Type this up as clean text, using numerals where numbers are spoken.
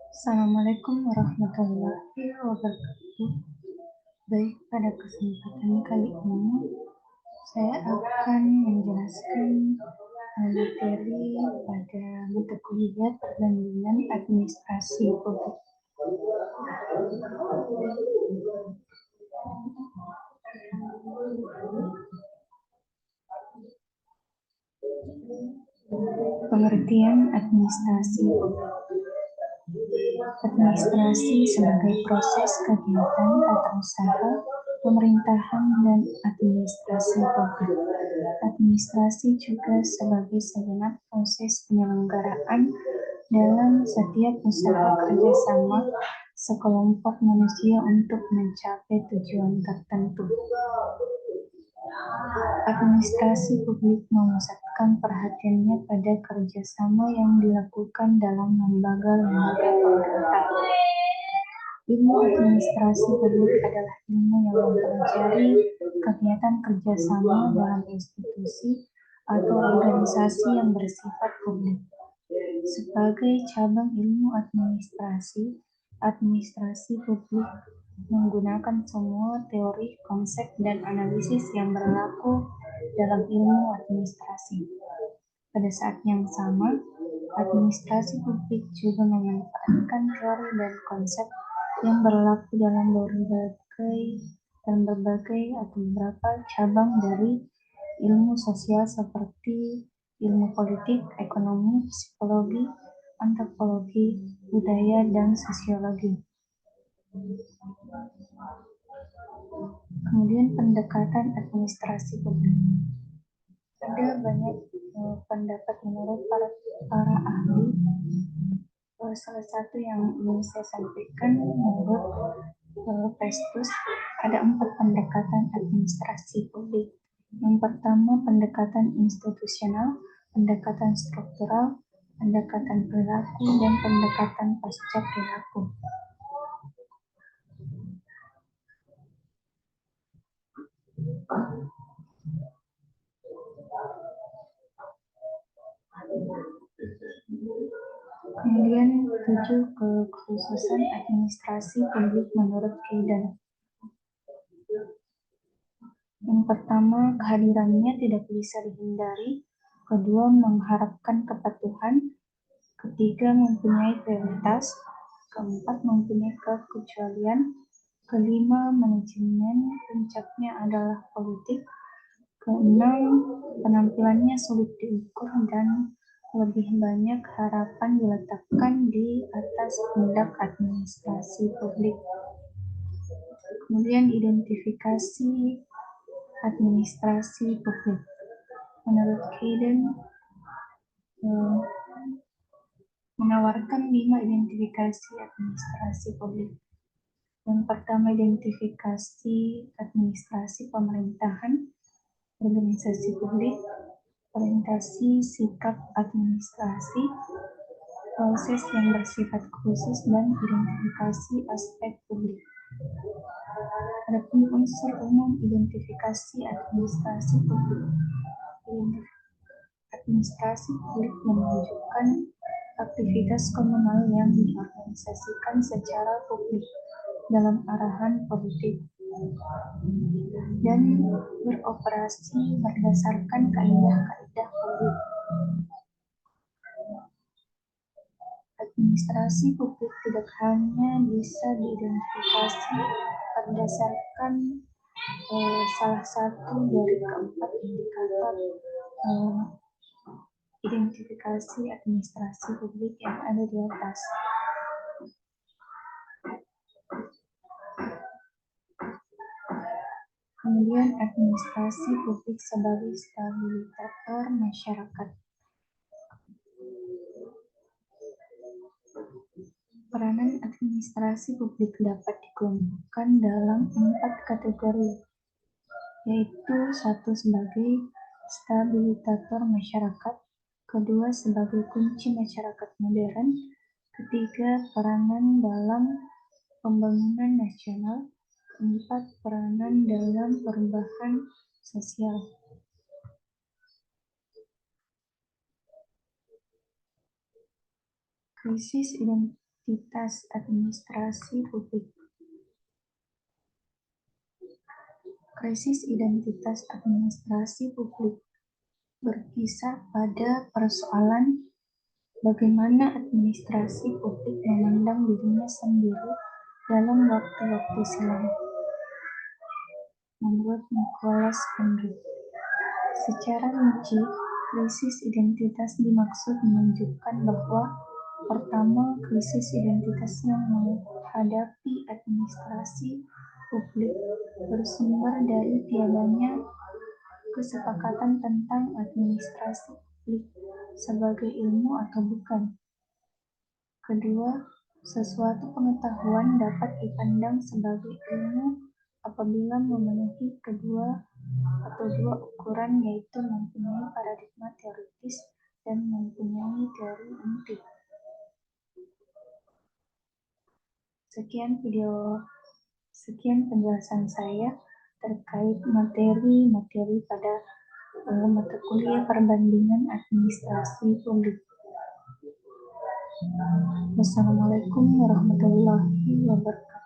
Assalamualaikum warahmatullahi wabarakatuh. Baik, pada kesempatan kali ini saya akan menjelaskan materi pada mata kuliah perbandingan administrasi publik. Pengertian administrasi publik. Administrasi sebagai proses kegiatan tata usaha, pemerintahan, dan administrasi publik. Administrasi juga sebagai segenap proses penyelenggaraan dalam setiap usaha kerjasama sekelompok manusia untuk mencapai tujuan tertentu. Administrasi publik memusatkan perhatiannya pada kerjasama yang dilakukan dalam lembaga-lembaga pemerintah. Ilmu administrasi publik adalah ilmu yang mempelajari kegiatan kerjasama dalam institusi atau organisasi yang bersifat publik. Sebagai cabang ilmu administrasi, administrasi publik menggunakan semua teori, konsep, dan analisis yang berlaku dalam ilmu administrasi. Pada saat yang sama, administrasi publik juga memanfaatkan teori dan konsep yang berlaku dalam berbagai atau beberapa cabang dari ilmu sosial seperti ilmu politik, ekonomi, psikologi, antropologi, budaya, dan sosiologi. Kemudian pendekatan administrasi publik. Ada banyak pendapat menurut para ahli. Salah satu yang ingin saya sampaikan menurut Prestus, ada 4 pendekatan administrasi publik. Yang pertama, pendekatan institusional, pendekatan struktural, pendekatan perilaku, dan pendekatan pasca perilaku. Kemudian 7 kekhususan administrasi publik menurut Kayden. Yang pertama, kehadirannya tidak bisa dihindari. Kedua, mengharapkan kepatuhan. Ketiga, mempunyai prioritas. Keempat, mempunyai kekecualian. Kelima, manajemen puncaknya adalah politik. Keenam, penampilannya sulit diukur dan lebih banyak harapan diletakkan di atas tindak administrasi publik. Kemudian identifikasi administrasi publik. Menurut Kayden, menawarkan 5 identifikasi administrasi publik. Yang pertama, identifikasi administrasi pemerintahan, organisasi publik, orientasi sikap administrasi, proses yang bersifat khusus, dan identifikasi aspek publik. Adapun unsur umum identifikasi administrasi publik. Administrasi publik menunjukkan aktivitas komunal yang diorganisasikan secara publik dalam arahan politik dan beroperasi berdasarkan kaidah-kaidah publik. Administrasi publik tidak hanya bisa diidentifikasi berdasarkan salah satu dari keempat indikator identifikasi administrasi publik yang ada di atas. Kemudian administrasi publik sebagai stabilisator masyarakat. Peranan administrasi publik dapat dikelompokkan dalam 4 kategori, yaitu 1 sebagai stabilisator masyarakat, kedua sebagai kunci masyarakat modern, ketiga peranan dalam pembangunan nasional, keempat peranan dalam perubahan sosial. Krisis identitas administrasi publik. Krisis identitas administrasi publik berkisar pada persoalan bagaimana administrasi publik memandang dirinya sendiri dalam waktu-waktu silam. Menurut Nicholas Henry, secara rinci, krisis identitas dimaksud menunjukkan bahwa pertama, krisis identitas yang menghadapi administrasi publik bersumber dari tiadanya kesepakatan tentang administrasi publik sebagai ilmu atau bukan. Kedua, sesuatu pengetahuan dapat dipandang sebagai ilmu apabila memenuhi kedua atau dua ukuran, yaitu mempunyai paradigma teoritis dan mempunyai teori inti. Sekian penjelasan saya terkait materi pada mata kuliah perbandingan administrasi publik. Wassalamualaikum warahmatullahi wabarakatuh.